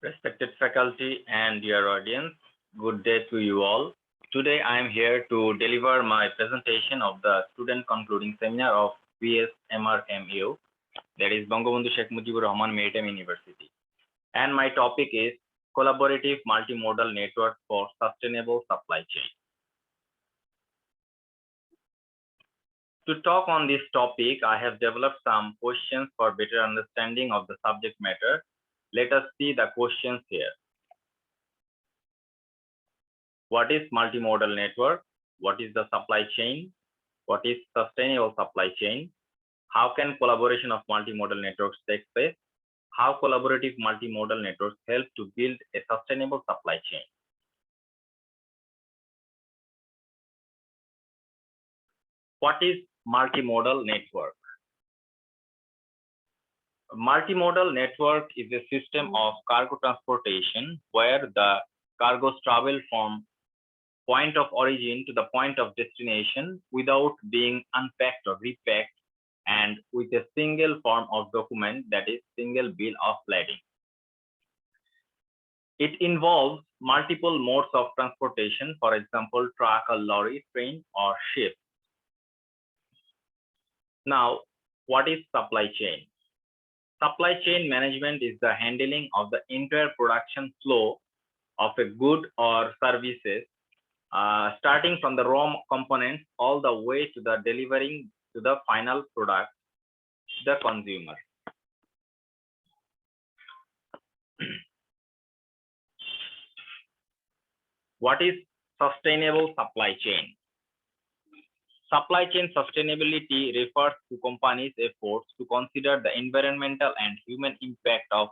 Respected faculty and dear audience, good day to you all. Today I am here to deliver my presentation of the student concluding seminar of BSMRMU, that is Bangabandhu Sheikh Mujibur Rahman Maritime University. And my topic is Collaborative Multimodal Network for Sustainable Supply Chain. To talk on this topic, I have developed some questions for better understanding of the subject matter. Let us see the questions here. What is multimodal network? What is the supply chain? What is sustainable supply chain? How can collaboration of multimodal networks take place? How collaborative multimodal networks help to build a sustainable supply chain? What is multimodal network? A multimodal network is a system of cargo transportation where the cargoes travel from point of origin to the point of destination without being unpacked or repacked, and with a single form of document, that is single bill of lading. It involves multiple modes of transportation, for example, truck or lorry, train or ship. Now, what is supply chain? Supply chain management is the handling of the entire production flow of a good or services, starting from the raw components all the way to the delivering to the final product, the consumer. What is sustainable supply chain? Supply chain sustainability refers to companies' efforts to consider the environmental and human impact of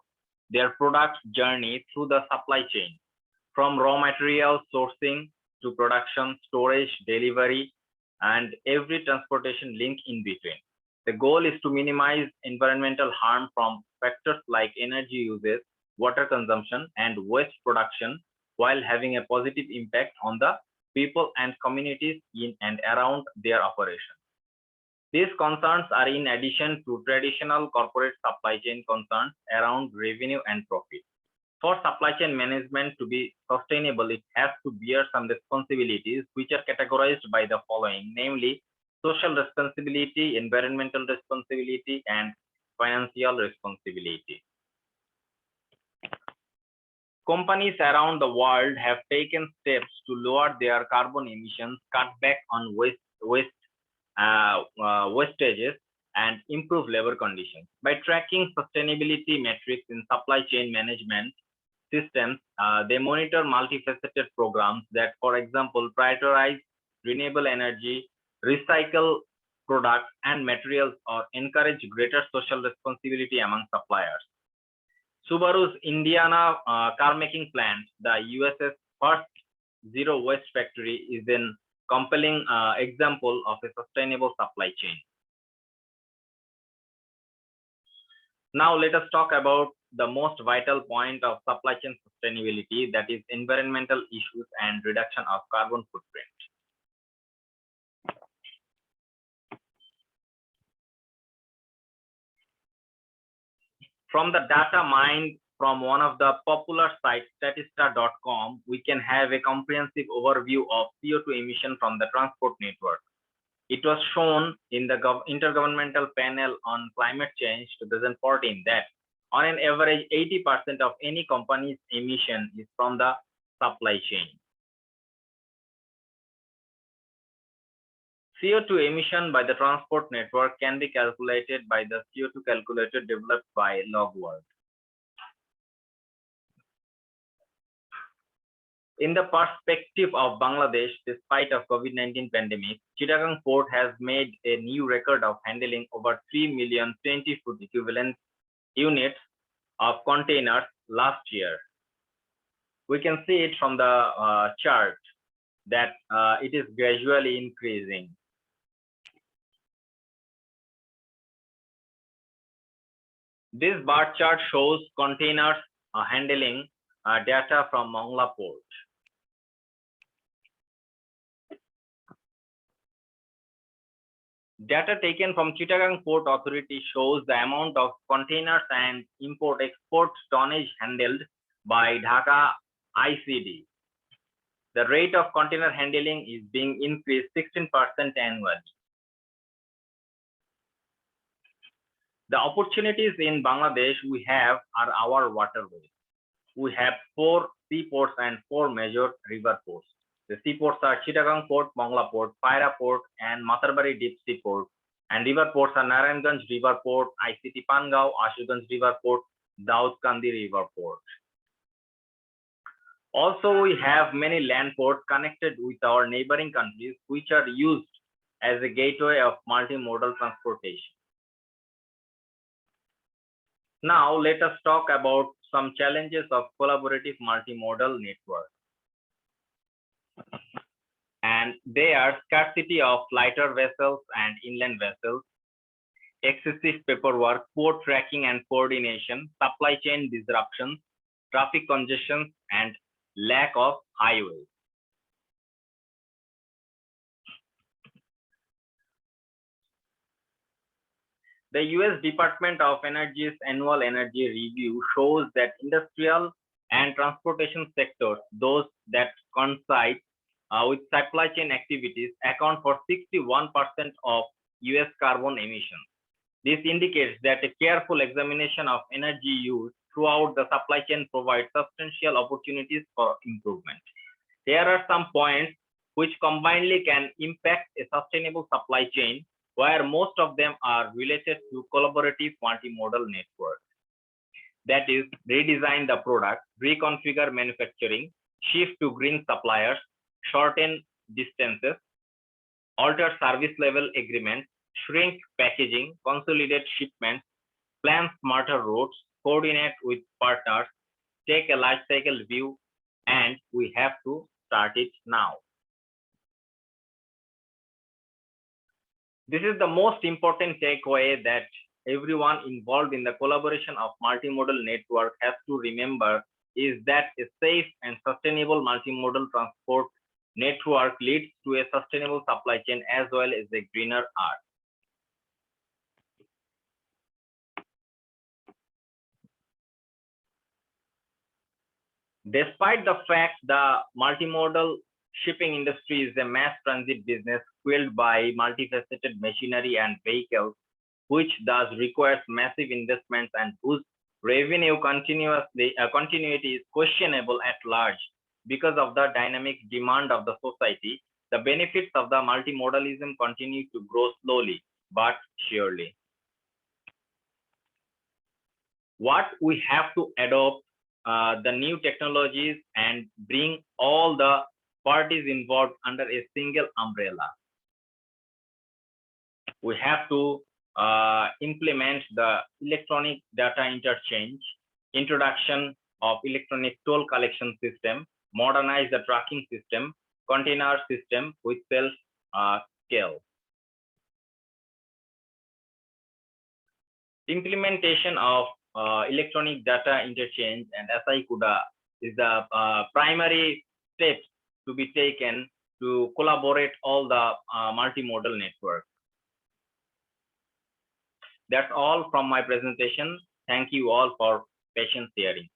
their product journey through the supply chain, from raw material sourcing to production, storage, delivery, and every transportation link in between. The goal is to minimize environmental harm from factors like energy usage, water consumption, and waste production, while having a positive impact on the people and communities in and around their operations. These concerns are in addition to traditional corporate supply chain concerns around revenue and profit. For supply chain management to be sustainable, it has to bear some responsibilities which are categorized by the following, namely social responsibility, environmental responsibility, and financial responsibility. Companies around the world have taken steps to lower their carbon emissions, cut back on wastages, and improve labor conditions. By tracking sustainability metrics in supply chain management systems, they monitor multifaceted programs that, for example, prioritize renewable energy, recycle products and materials, or encourage greater social responsibility among suppliers. Subaru's Indiana car making plant, the US's first zero waste factory, is a compelling example of a sustainable supply chain. Now let us talk about the most vital point of supply chain sustainability, that is environmental issues and reduction of carbon footprint. From the data mined from one of the popular sites, statista.com, we can have a comprehensive overview of CO2 emission from the transport network. It was shown in the Intergovernmental Panel on Climate Change 2014 that on an average 80% of any company's emission is from the supply chain. CO2 emission by the transport network can be calculated by the CO2 calculator developed by LogWorld. In the perspective of Bangladesh, despite of COVID-19 pandemic, Chittagong port has made a new record of handling over 3 million 20-foot equivalent units of containers last year. We can see it from the chart that it is gradually increasing. This bar chart shows containers handling data from Mongla port. Data taken from Chittagong Port Authority shows the amount of containers and import-export tonnage handled by Dhaka ICD. The rate of container handling is being increased 16% annually. The opportunities in Bangladesh we have are our waterways. We have 4 seaports and 4 major river ports. The seaports are Chittagong Port, Mongla Port, Paira Port, and Matarbari Deep Sea Port. And river ports are Narayanganj River Port, ICT Pangao, Ashuganj River Port, Daudkandi River Port. Also, we have many land ports connected with our neighboring countries, which are used as a gateway of multimodal transportation. Now, let us talk about some challenges of collaborative multimodal network. And they are scarcity of lighter vessels and inland vessels, excessive paperwork, port tracking and coordination, supply chain disruptions, traffic congestion, and lack of highways. The US Department of Energy's annual energy review shows that industrial and transportation sectors, those that coincide with supply chain activities, account for 61% of US carbon emissions. This indicates that a careful examination of energy use throughout the supply chain provides substantial opportunities for improvement. Here are some points which combinedly can impact a sustainable supply chain, where most of them are related to collaborative multimodal networks. That is, redesign the product, reconfigure manufacturing, shift to green suppliers, shorten distances, alter service level agreements, shrink packaging, consolidate shipments, plan smarter routes, coordinate with partners, take a life cycle view, and we have to start it now. This is the most important takeaway that everyone involved in the collaboration of multimodal network has to remember, is that a safe and sustainable multimodal transport network leads to a sustainable supply chain as well as a greener earth. Despite the fact the multimodal shipping industry is a mass transit business fueled by multifaceted machinery and vehicles, which thus requires massive investments and whose revenue continuity is questionable at large because of the dynamic demand of the society, the benefits of the multimodalism continue to grow slowly but surely. What we have to adopt the new technologies and bring all the parties involved under a single umbrella. We have to implement the electronic data interchange, introduction of electronic toll collection system, modernize the tracking system, container system with self-scale. Implementation of electronic data interchange and SI CUDA is the primary steps to be taken to collaborate all the multimodal network. That's all from my presentation. Thank you all for patient hearing.